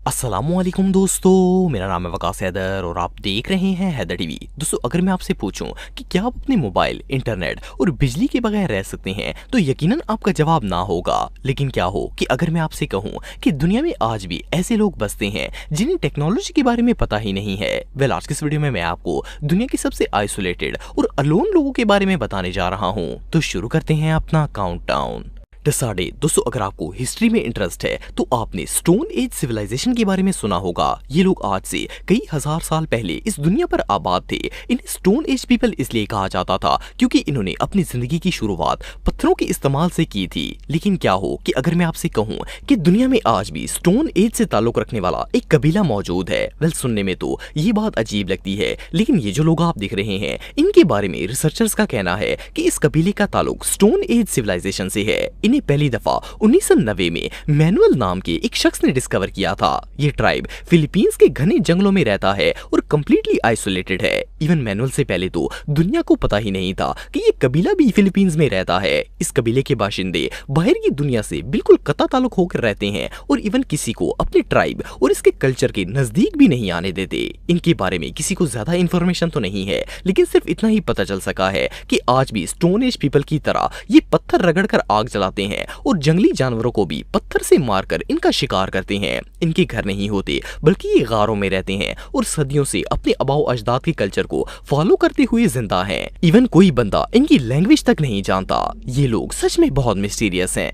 अस्सलामुअलैकुम दोस्तों, मेरा नाम है वकास हैदर और आप देख रहे हैं हैदर टीवी। दोस्तों, अगर मैं आपसे पूछूं कि क्या आप अपने मोबाइल, इंटरनेट और बिजली के बगैर रह सकते हैं तो यकीनन आपका जवाब ना होगा। लेकिन क्या हो कि अगर मैं आपसे कहूं कि दुनिया में आज भी ऐसे लोग बसते हैं जिन्हें टेक्नोलॉजी के बारे में पता ही नहीं है। आज की इस वीडियो में मैं आपको दुनिया के सबसे आइसोलेटेड और अलोन लोगों के बारे में बताने जा रहा हूँ। तो शुरू करते हैं अपना काउंटडाउन। दोस्तों, अगर आपको हिस्ट्री में इंटरेस्ट है तो आपने स्टोन एज सिविलाइजेशन के बारे में सुना होगा। ये लोग आज से कई हजार साल पहले इस दुनिया पर आबाद थे। इन्हें स्टोन एज पीपल इसलिए कहा जाता था क्योंकि इन्होंने अपनी जिंदगी की शुरुआत पत्थरों के इस्तेमाल से की थी। लेकिन क्या हो कि अगर मैं आपसे कहूं कि दुनिया में आज भी स्टोन एज से ताल्लुक रखने वाला एक कबीला मौजूद है, सुनने में तो ये बात अजीब लगती है, लेकिन ये जो लोग आप देख रहे हैं इनके बारे में रिसर्चर्स का कहना है कि इस कबीले का ताल्लुक स्टोन एज सिविलाइजेशन से है। इन्हें पहली दफा 1990 में मैनुअल नाम के एक शख्स ने डिस्कवर किया था। ये ट्राइब फिलीपींस के घने जंगलों में रहता है और कंप्लीटली आइसोलेटेड है। इवन मैनुअल से पहले तो दुनिया को पता ही नहीं था कि ये कबीला भी फिलीपींस में रहता है। इस कबीले के बाशिंदे बाहर की दुनिया से बिल्कुल कता ताल्लुक होकर रहते हैं और इवन किसी को अपने ट्राइब और इसके कल्चर के नजदीक भी नहीं आने देते। इनके बारे में किसी को ज्यादा इंफॉर्मेशन तो नहीं है, लेकिन सिर्फ इतना ही पता चल सका है कि आज भी स्टोन एज पीपल की तरह ये पत्थर रगड़कर आग जलाते हैं और जंगली जानवरों को भी पत्थर से मारकर इनका शिकार करते हैं। इनके घर नहीं होते बल्कि ये गारों में रहते हैं और सदियों से अपने आबाओ अजदाद के कल्चर को फॉलो करते हुए जिंदा हैं। इवन कोई बंदा इनकी लैंग्वेज तक नहीं जानता। ये लोग सच में बहुत मिस्टीरियस हैं।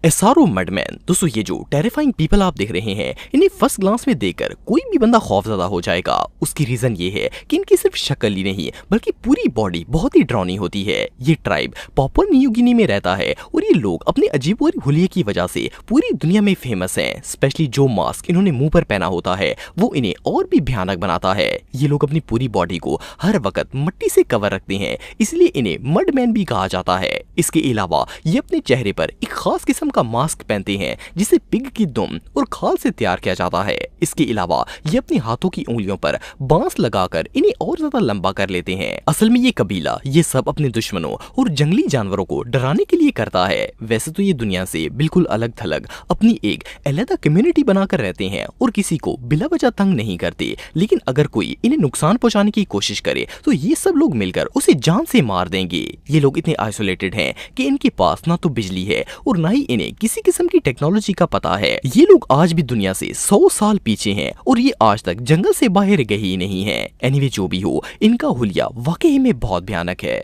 एसआरओ मडमैन। दोस्तों, ये जो टेरिफाइंग पीपल आप देख रहे हैं इन्हें फर्स्ट ग्लांस में देखकर कोई भी बंदा खौफजदा हो जाएगा। उसकी रीजन ये है कि इनकी सिर्फ शक्ल ही नहीं बल्कि पूरी बॉडी बहुत ही डरावनी होती है। ये ट्राइब पापुआ न्यू गिनी में रहता है और ये लोग अपने अजीबोगरीब हुलिये की वजह से पूरी दुनिया में फेमस हैं। स्पेशली जो मास्क इन्होंने मुंह पर पहना होता है वो इन्हें और भी भयानक बनाता है। ये लोग अपनी पूरी बॉडी को हर वक्त मिट्टी से कवर रखते हैं, इसलिए इन्हें मडमैन भी कहा जाता है। इसके अलावा ये अपने चेहरे पर एक खास किस्म का मास्क पहनते हैं जिसे पिग की दुम और खाल से तैयार किया जाता है। इसके अलावा ये अपने हाथों की उंगलियों पर बांस लगाकर इन्हें और ज्यादा लंबा कर लेते हैं। असल में ये कबीला ये सब अपने दुश्मनों और जंगली जानवरों को डराने के लिए करता है। वैसे तो ये दुनिया से बिल्कुल अलग थलग अपनी एक अलग कम्युनिटी बनाकर रहते हैं और किसी को बिला वजह तंग नहीं करते, लेकिन अगर कोई इन्हें नुकसान पहुंचाने की कोशिश करे तो ये सब लोग मिलकर उसे जान से मार देंगे। ये लोग इतने आइसोलेटेड हैं कि इनके पास ना तो बिजली है और ना ही इन्हें किसी किस्म की टेक्नोलॉजी का पता है। ये लोग आज भी दुनिया से 100 साल पीछे हैं और ये आज तक जंगल से बाहर गए ही नहीं है। एनीवे, जो भी हो, इनका हुलिया वाकई में बहुत भयानक है।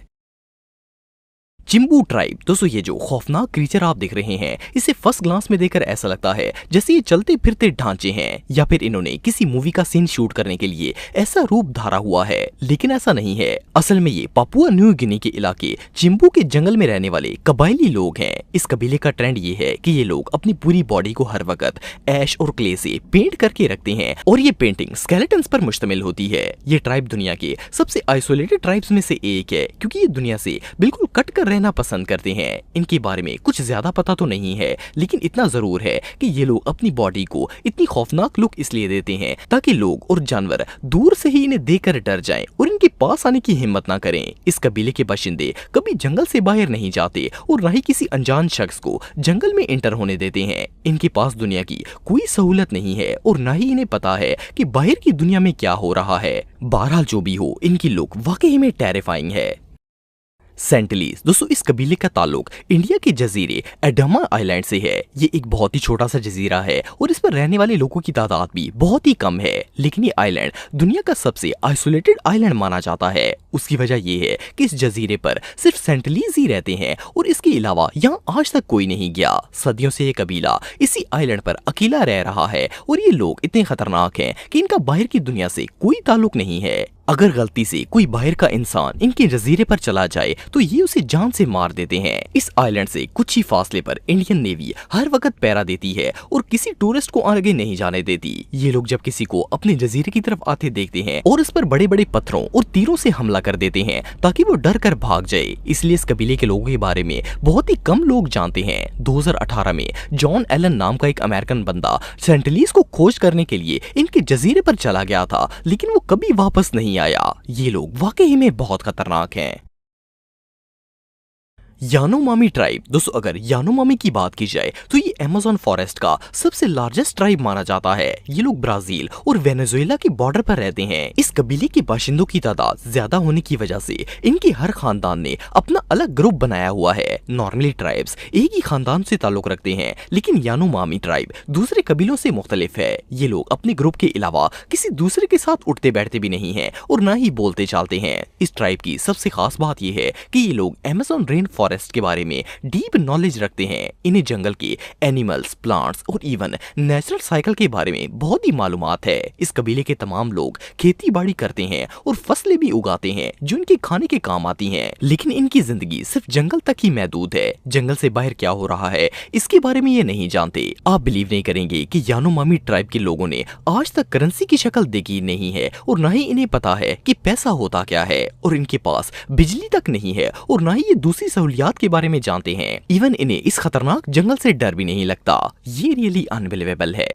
चिंबू ट्राइब। दोस्तों, ये जो खौफनाक क्रीचर आप देख रहे हैं इसे फर्स्ट ग्लांस में देखकर ऐसा लगता है जैसे ये चलते फिरते ढांचे हैं या फिर इन्होंने किसी मूवी का सीन शूट करने के लिए ऐसा रूप धारा हुआ है, लेकिन ऐसा नहीं है। असल में ये पापुआ न्यू गिनी के इलाके चिंबू के जंगल में रहने वाले कबायली लोग हैं। इस कबीले का ट्रेंड ये है कि ये लोग अपनी पूरी बॉडी को हर वक्त ऐश और क्ले से पेंट करके रखते हैं और ये पेंटिंग स्केलेटन्स पर मुश्तमिल होती है। ये ट्राइब दुनिया के सबसे आइसोलेटेड ट्राइब्स में से एक है क्योंकि ये दुनिया से बिल्कुल कट कर रहना पसंद करते हैं। इनके बारे में कुछ ज्यादा पता तो नहीं है, लेकिन इतना जरूर है कि ये लोग अपनी बॉडी को इतनी खौफनाक लुक इसलिए देते हैं ताकि लोग और जानवर दूर से ही इन्हें देखकर डर जाएं और इनके पास आने की हिम्मत ना करें। इस कबीले के बाशिंदे कभी जंगल से बाहर नहीं जाते और न ही किसी अनजान शख्स को जंगल में एंटर होने देते हैं। इनके पास दुनिया की कोई सहूलत नहीं है और न ही इन्हें पता है कि बाहर की दुनिया में क्या हो रहा है। बहरहाल, जो भी हो, इनकी लुक वाकई में टेरिफाइंग है। सेंटिलीज। दोस्तों, इस कबीले का ताल्लुक इंडिया के जजीरे एडमा आइलैंड से है। ये एक बहुत ही छोटा सा जजीरा है और इस पर रहने वाले लोगों की तादाद भी बहुत ही कम है, लेकिन ये आइलैंड दुनिया का सबसे आइसोलेटेड आइलैंड माना जाता है। उसकी वजह ये है कि इस जजीरे पर सिर्फ सेंटिलीज ही रहते हैं और इसके अलावा यहाँ आज तक कोई नहीं गया। सदियों से ये कबीला इसी आइलैंड पर अकेला रह रहा है और ये लोग इतने खतरनाक हैं कि इनका बाहर की दुनिया से कोई ताल्लुक नहीं है। अगर गलती से कोई बाहर का इंसान इनके जजीरे पर चला जाए तो ये उसे जान से मार देते हैं। इस आइलैंड से कुछ ही फासले पर इंडियन नेवी हर वक्त पहरा देती है और किसी टूरिस्ट को आगे नहीं जाने देती। ये लोग जब किसी को अपने जजीरे की तरफ आते देखते हैं और इस पर बड़े बड़े पत्थरों और तीरों से हमला कर देते हैं ताकि वो डर कर भाग जाए। इसलिए इस कबीले के लोगों के बारे में बहुत ही कम लोग जानते हैं। 2018 में जॉन एलन नाम का एक अमेरिकन बंदा सेंटिलीज को खोज करने के लिए इनके जजीरे पर चला गया था, लेकिन वो कभी वापस नहीं आया। ये लोग वाकई में बहुत खतरनाक हैं। Yanomami tribe. दोस्तों अगर यानोमामी की बात की जाए तो ये अमेज़न फॉरेस्ट का सबसे लार्जेस्ट ट्राइब माना जाता है। ये लोग ब्राजील और वेनेजुएला के बॉर्डर पर रहते हैं। इस कबीले के बाशिंदों की तादाद ज्यादा होने की वजह से इनके हर खानदान ने अपना अलग ग्रुप बनाया हुआ है। नॉर्मली ट्राइब्स एक ही खानदान से ताल्लुक रखते हैं, लेकिन यानोमामी ट्राइब दूसरे कबीलों से मुख्तलिफ है। ये लोग अपने ग्रुप के अलावा किसी दूसरे के साथ उठते बैठते भी नहीं है और ना ही बोलते चालते हैं। इस ट्राइब की सबसे खास बात यह है कि ये लोग अमेज़न रेन फॉरेस्ट के बारे में डीप नॉलेज रखते हैं। इन्हें जंगल के एनिमल्स, प्लांट्स और इवन नेचुरल साइकिल के बारे में बहुत ही मालूमात है। इस कबीले के तमाम लोग खेती बाड़ी करते हैं और फसलें भी उगाते हैं जो इनके खाने के काम आती हैं, लेकिन इनकी जिंदगी सिर्फ जंगल तक ही महदूद है। जंगल से बाहर क्या हो रहा है इसके बारे में ये नहीं जानते। आप बिलीव नहीं करेंगे कि यानोमामी ट्राइब के लोगों ने आज तक करेंसी की शक्ल देखी नहीं है और ना ही इन्हें पता है कि पैसा होता क्या है, और इनके पास बिजली तक नहीं है और ना ही ये दूसरी सहूलियात के बारे में जानते हैं। इवन इन्हें इस खतरनाक जंगल से डर भी नहीं लगता। ये रियली अनबिलीवेबल है।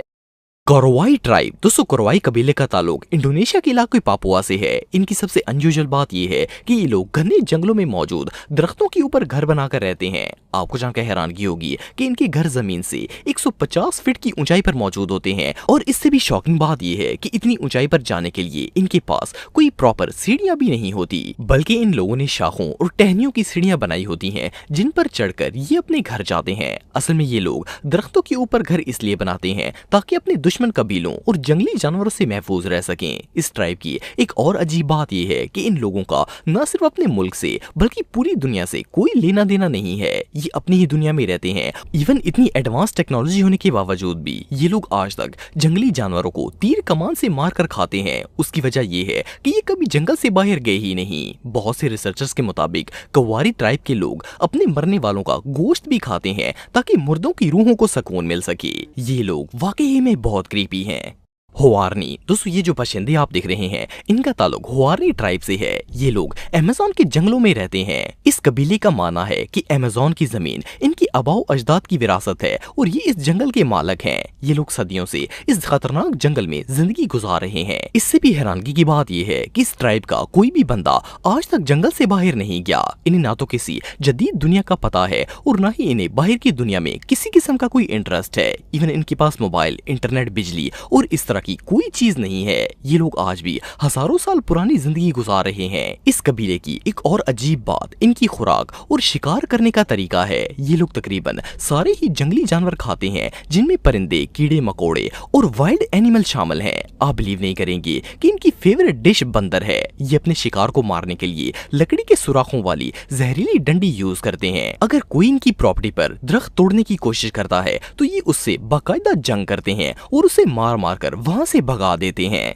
कोरवाई ट्राइब। दोस्तों कोरवाई कबीले का ताल्लुक इंडोनेशिया के इलाके पापुआ से है। इनकी सबसे अनयूजुअल बात यह है कि ये लोग घने जंगलों में मौजूद दरख्तों के ऊपर घर बनाकर रहते हैं। आपको जानकर हैरानगी होगी कि इनके घर जमीन से 150 फीट की ऊंचाई पर मौजूद होते हैं, और इससे भी शॉकिंग बात यह है कि इतनी ऊंचाई पर जाने के लिए इनके पास कोई प्रॉपर सीढ़ियां भी नहीं होती, बल्कि इन लोगों ने शाखों और टहनियों की सीढ़ियां बनाई होती हैं जिन पर चढ़कर ये अपने घर जाते हैं। असल में ये लोग दरख्तों के ऊपर घर इसलिए बनाते हैं ताकि अपने दुश्मन कबीलों और जंगली जानवरों से महफूज रह सकें। इस ट्राइब की एक और अजीब बात यह है कि इन लोगों का न सिर्फ अपने मुल्क से बल्कि पूरी दुनिया से कोई लेना देना नहीं है। ये अपनी ही दुनिया में रहते हैं। इवन इतनी एडवांस टेक्नोलॉजी होने के बावजूद भी ये लोग आज तक जंगली जानवरों को तीर कमान से मार कर खाते हैं। उसकी वजह यह है कि ये कभी जंगल से बाहर गए ही नहीं। बहुत से रिसर्चर्स के मुताबिक कवारी ट्राइब के लोग अपने मरने वालों का गोश्त भी खाते हैं ताकि मुर्दों की रूहों को सुकून मिल सके। ये लोग वाकई में बहुत क्रीपी हैं। हुआरनी। दोस्तों ये जो बाशिंदे आप देख रहे हैं इनका ताल्लुक हुआरनी ट्राइब से है। ये लोग अमेज़न के जंगलों में रहते हैं। इस कबीले का मानना है कि अमेज़न की जमीन इनकी आबाओ अजदाद की विरासत है और ये इस जंगल के मालिक हैं। ये लोग सदियों से इस खतरनाक जंगल में जिंदगी गुजार रहे हैं। इससे भी हैरानगी की बात यह है कि इस ट्राइब का कोई भी बंदा आज तक जंगल से बाहर नहीं गया। इन्हें ना तो किसी जदीद दुनिया का पता है और ना ही इन्हें बाहर की दुनिया में किसी किस्म का कोई इंटरेस्ट है। इवन इनके पास मोबाइल, इंटरनेट, बिजली और इस तरह की कोई चीज नहीं है। ये लोग आज भी हजारों साल पुरानी जिंदगी गुजार रहे हैं। इस कबीले की एक और अजीब बात इनकी खुराक और शिकार करने का तरीका है। ये लोग तकरीबन सारे ही जंगली जानवर खाते हैं जिनमें परिंदे, कीड़े मकोड़े और वाइल्ड एनिमल शामिल हैं। आप बिलीव नहीं करेंगे कि इनकी फेवरेट डिश बंदर है। ये अपने शिकार को मारने के लिए लकड़ी के सुराखों वाली जहरीली डंडी यूज करते हैं। अगर कोई इनकी प्रॉपर्टी पर दरख्त तोड़ने की कोशिश करता है तो ये उससे बाकायदा जंग करते हैं और उसे मार मार कर वहां से भगा देते हैं।